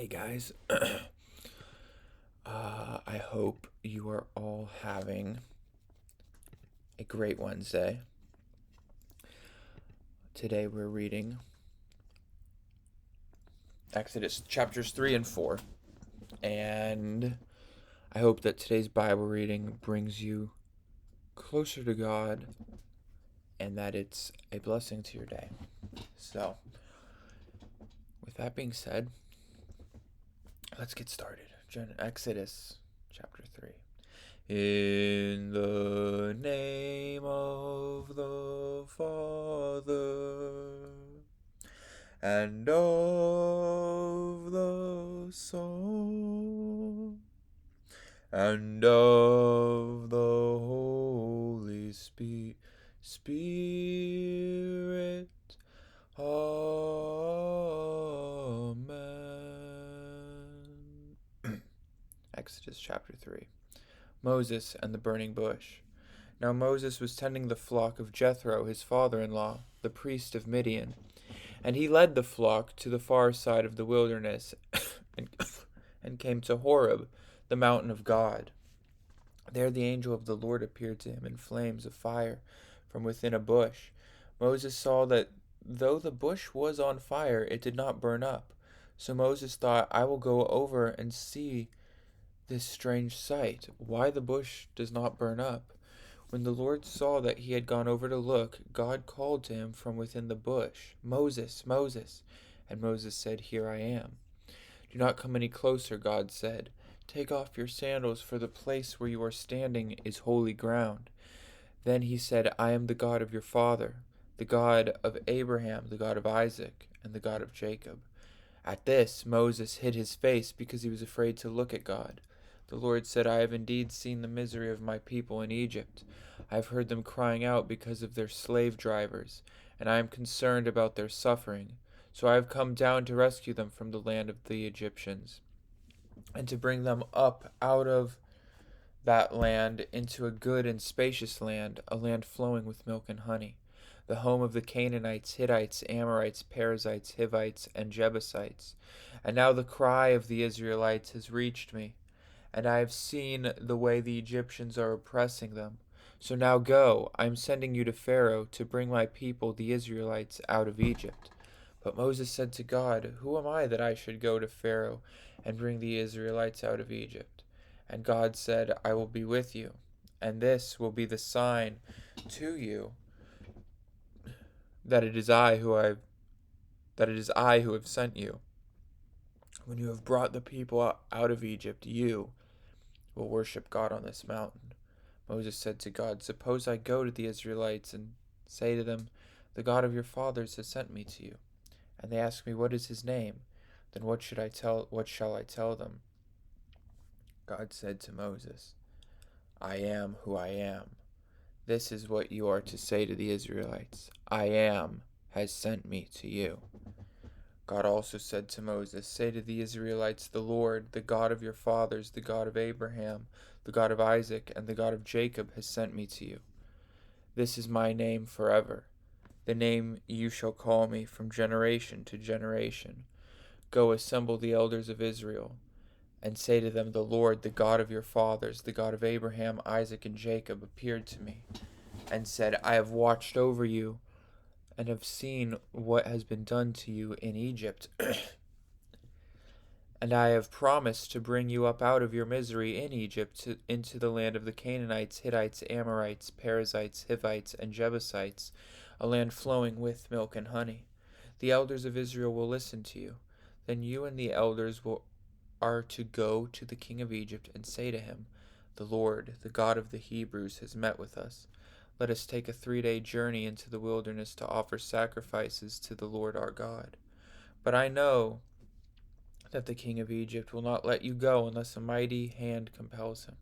Hey guys, I hope you are all having a great Wednesday. Today we're reading Exodus chapters 3 and 4, and I hope that today's Bible reading brings you closer to God and that it's a blessing to your day. So, with that being said, let's get started. Exodus chapter 3. In the name of the Father, and of the Son, and of the Holy Spirit. Amen. Exodus chapter 3. Moses and the burning bush. Now Moses was tending the flock of Jethro, his father-in-law, the priest of Midian, and he led the flock to the far side of the wilderness and, and came to Horeb, the mountain of God. There the angel of the Lord appeared to him in flames of fire from within a bush. Moses saw that though the bush was on fire, it did not burn up. So Moses thought, I will go over and see this strange sight, why the bush does not burn up. When the Lord saw that he had gone over to look, God called to him from within the bush, Moses, Moses. And Moses said, Here I am. Do not come any closer, God said. Take off your sandals, for the place where you are standing is holy ground. Then he said, I am the God of your father, the God of Abraham, the God of Isaac, and the God of Jacob. At this, Moses hid his face because he was afraid to look at God. The Lord said, I have indeed seen the misery of my people in Egypt. I have heard them crying out because of their slave drivers, and I am concerned about their suffering. So I have come down to rescue them from the land of the Egyptians, and to bring them up out of that land into a good and spacious land, a land flowing with milk and honey, the home of the Canaanites, Hittites, Amorites, Perizzites, Hivites, and Jebusites. And now the cry of the Israelites has reached me, and I have seen the way the Egyptians are oppressing them. So now go, I am sending you to Pharaoh to bring my people, the Israelites, out of Egypt. But Moses said to God, Who am I that I should go to Pharaoh and bring the Israelites out of Egypt? And God said, I will be with you, and this will be the sign to you that it is I who have sent you. When you have brought the people out of Egypt, you will worship God on this mountain. Moses said to God, Suppose I go to the Israelites and say to them, The God of your fathers has sent me to you. And they ask me, What is his name? Then what shall I tell them? God said to Moses, I am who I am. This is what you are to say to the Israelites. I am has sent me to you. God also said to Moses, Say to the Israelites, The Lord, the God of your fathers, the God of Abraham, the God of Isaac, and the God of Jacob has sent me to you. This is my name forever, the name you shall call me from generation to generation. Go assemble the elders of Israel, and say to them, The Lord, the God of your fathers, the God of Abraham, Isaac, and Jacob, appeared to me, and said, I have watched over you, and have seen what has been done to you in Egypt. And I have promised to bring you up out of your misery in Egypt into the land of the Canaanites, Hittites, Amorites, Perizzites, Hivites, and Jebusites, a land flowing with milk and honey. The elders of Israel will listen to you. Then you and the elders are to go to the king of Egypt and say to him, The Lord, the God of the Hebrews, has met with us. Let us take a 3-day journey into the wilderness to offer sacrifices to the Lord our God. But I know that the king of Egypt will not let you go unless a mighty hand compels him.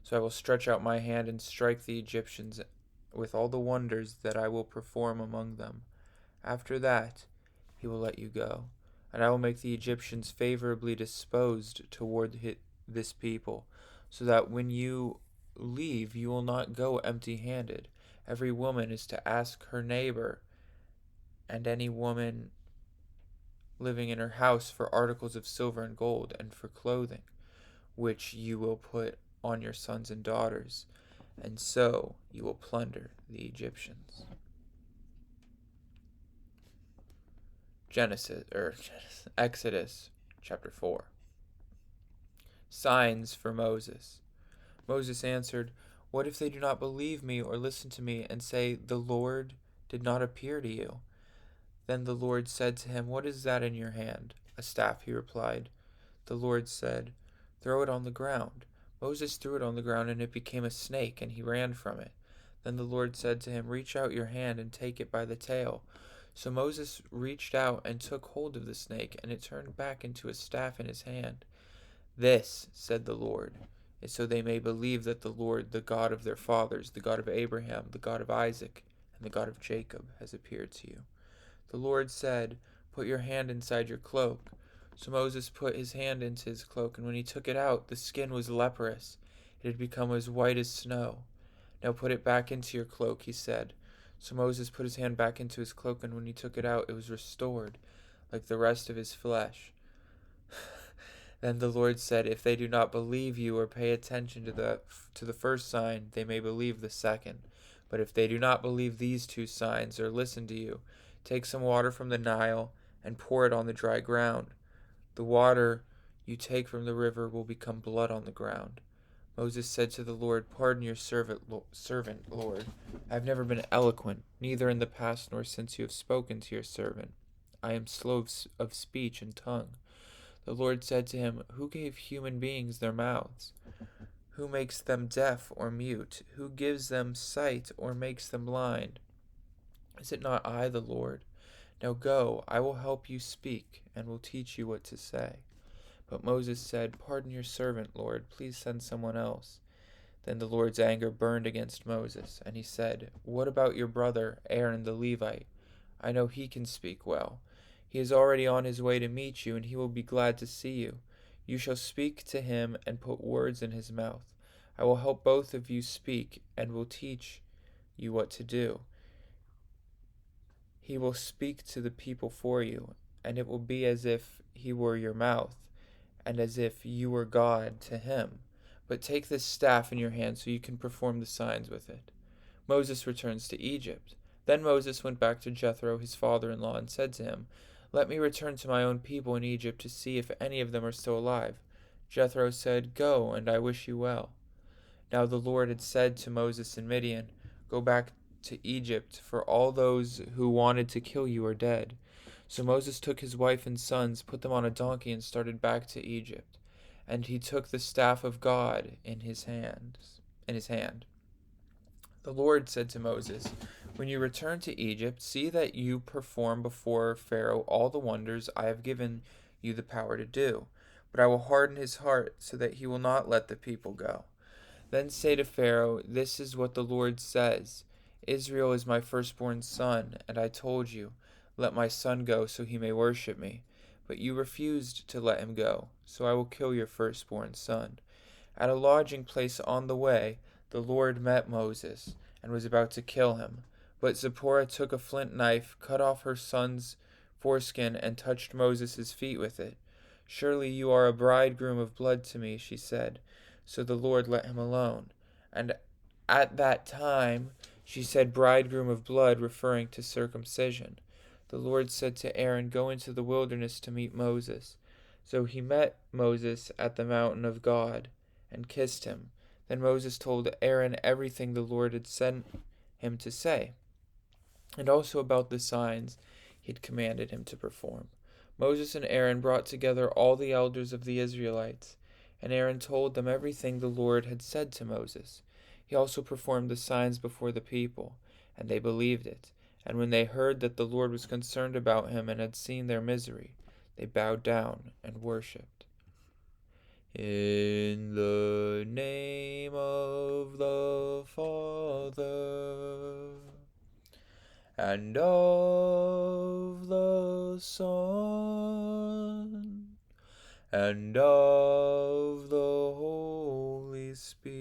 So I will stretch out my hand and strike the Egyptians with all the wonders that I will perform among them. After that, he will let you go, and I will make the Egyptians favorably disposed toward this people, so that when you leave, you will not go empty-handed. Every woman is to ask her neighbor, and any woman living in her house for articles of silver and gold, and for clothing, which you will put on your sons and daughters, and so you will plunder the Egyptians. Exodus chapter 4. Signs for Moses. Moses answered, "What if they do not believe me or listen to me and say, 'The Lord did not appear to you'?" Then the Lord said to him, "What is that in your hand?" "A staff," he replied. The Lord said, "Throw it on the ground." Moses threw it on the ground, and it became a snake, and he ran from it. Then the Lord said to him, "Reach out your hand and take it by the tail." So Moses reached out and took hold of the snake, and it turned back into a staff in his hand. "This," said the Lord, "is so they may believe that the Lord, the God of their fathers, the God of Abraham, the God of Isaac, and the God of Jacob, has appeared to you." The Lord said, "Put your hand inside your cloak." So Moses put his hand into his cloak, and when he took it out, the skin was leprous. It had become as white as snow. "Now put it back into your cloak," he said. So Moses put his hand back into his cloak, and when he took it out, it was restored, like the rest of his flesh. Then the Lord said, "If they do not believe you or pay attention to the first sign, they may believe the second. But if they do not believe these two signs or listen to you, take some water from the Nile and pour it on the dry ground. The water you take from the river will become blood on the ground." Moses said to the Lord, "Pardon your servant, Lord. I have never been eloquent, neither in the past nor since you have spoken to your servant. I am slow of speech and tongue." The Lord said to him, "Who gave human beings their mouths? Who makes them deaf or mute? Who gives them sight or makes them blind? Is it not I, the Lord? Now go, I will help you speak, and will teach you what to say." But Moses said, "Pardon your servant, Lord. Please send someone else." Then the Lord's anger burned against Moses, and he said, "What about your brother, Aaron the Levite? I know he can speak well. He is already on his way to meet you, and he will be glad to see you. You shall speak to him and put words in his mouth. I will help both of you speak, and will teach you what to do. He will speak to the people for you, and it will be as if he were your mouth, and as if you were God to him. But take this staff in your hand so you can perform the signs with it." Moses returns to Egypt. Then Moses went back to Jethro, his father-in-law, and said to him, "Let me return to my own people in Egypt to see if any of them are still alive." Jethro said, "Go, and I wish you well." Now the Lord had said to Moses in Midian, "Go back to Egypt, for all those who wanted to kill you are dead." So Moses took his wife and sons, put them on a donkey, and started back to Egypt. And he took the staff of God in his hand. The Lord said to Moses, "When you return to Egypt, see that you perform before Pharaoh all the wonders I have given you the power to do. But I will harden his heart so that he will not let the people go. Then say to Pharaoh, 'This is what the Lord says. Israel is my firstborn son, and I told you, let my son go so he may worship me. But you refused to let him go, so I will kill your firstborn son.'" At a lodging place on the way, the Lord met Moses, and was about to kill him. But Zipporah took a flint knife, cut off her son's foreskin, and touched Moses' feet with it. "Surely you are a bridegroom of blood to me," she said. So the Lord let him alone. And at that time she said bridegroom of blood, referring to circumcision. The Lord said to Aaron, "Go into the wilderness to meet Moses." So he met Moses at the mountain of God and kissed him. Then Moses told Aaron everything the Lord had sent him to say, and also about the signs he had commanded him to perform. Moses and Aaron brought together all the elders of the Israelites, and Aaron told them everything the Lord had said to Moses. He also performed the signs before the people, and they believed it. And when they heard that the Lord was concerned about him and had seen their misery, they bowed down and worshipped. In the name of the Father, and of the Son, and of the Holy Spirit.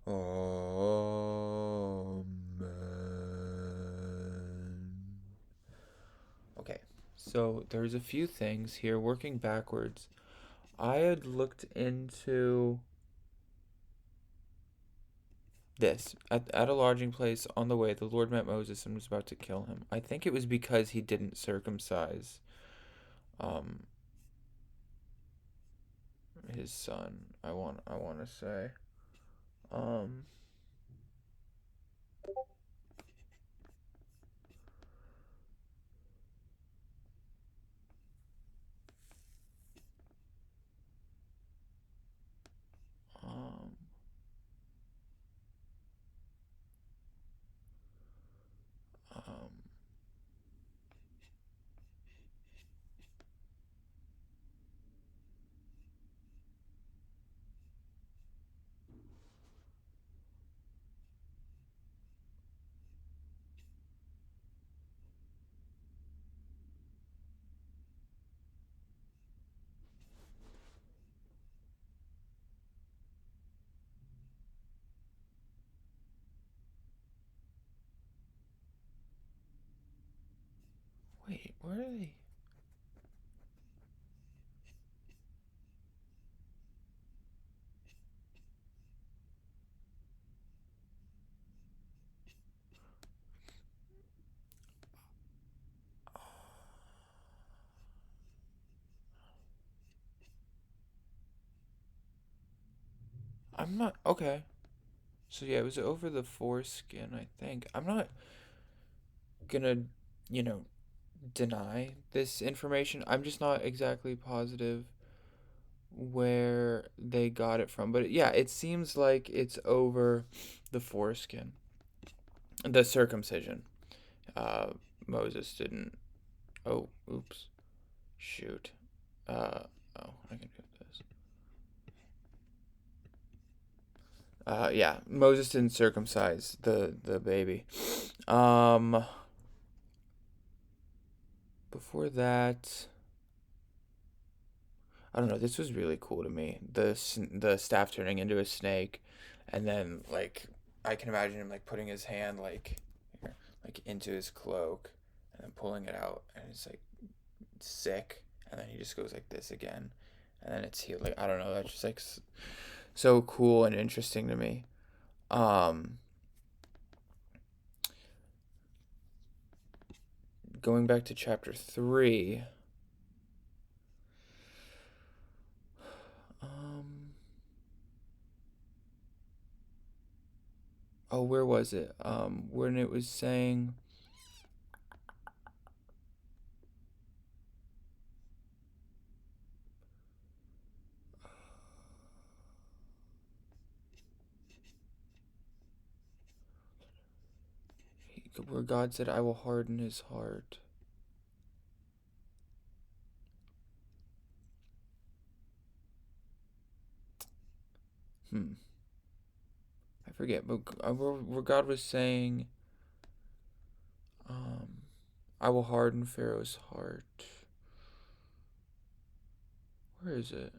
Amen. So there's a few things here working backwards. I had looked into this. At a lodging place on the way, the Lord met Moses and was about to kill him. I think it was because he didn't circumcise um his son. I want to say. Um um um wait, where are they? I'm not okay. So yeah, it was over the foreskin, I think. I'm not gonna, you know, deny this information. I'm just not exactly positive where they got it from. But yeah, it seems like it's over the foreskin. The circumcision. Uh, Moses didn't. Oh, oops. Shoot. Uh, I can do this. Yeah, Moses didn't circumcise the baby. Um, before that, I don't know. This was really cool to me. The staff turning into a snake, and then like I can imagine him like putting his hand here, like into his cloak, and then pulling it out, and it's like sick, and then he just goes like this again, and then it's healed. Like I don't know. That's just like so cool and interesting to me. Um, Going back to chapter 3. Um, oh, where was it? When it was saying where God said, "I will harden his heart." Hmm, I forget, but where God was saying, um, "I will harden Pharaoh's heart." Where is it?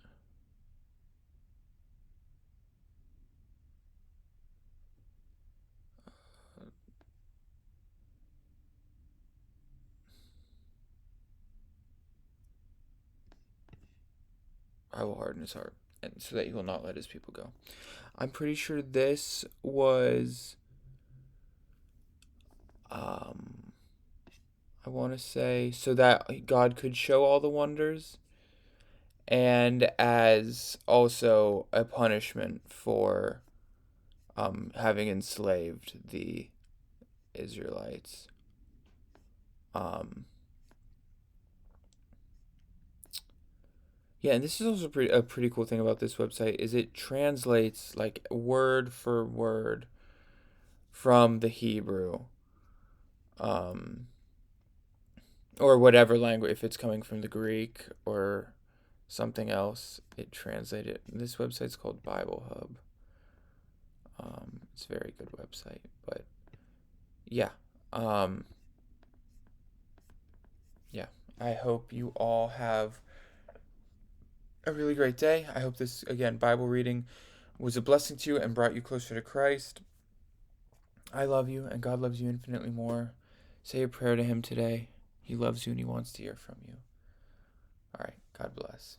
I will harden his heart, and so that he will not let his people go. I'm pretty sure this was, um, I want to say, so that God could show all the wonders, and as also a punishment for having enslaved the Israelites. Um, yeah, and this is also a pretty cool thing about this website is it translates like word for word from the Hebrew, um, or whatever language. If it's coming from the Greek or something else, it translates it. This website's called Bible Hub. It's a very good website, but yeah, um, yeah. I hope you all have a really great day. I hope this, again, Bible reading was a blessing to you and brought you closer to Christ. I love you, and God loves you infinitely more. Say a prayer to Him today. He loves you and he wants to hear from you. All right. God bless.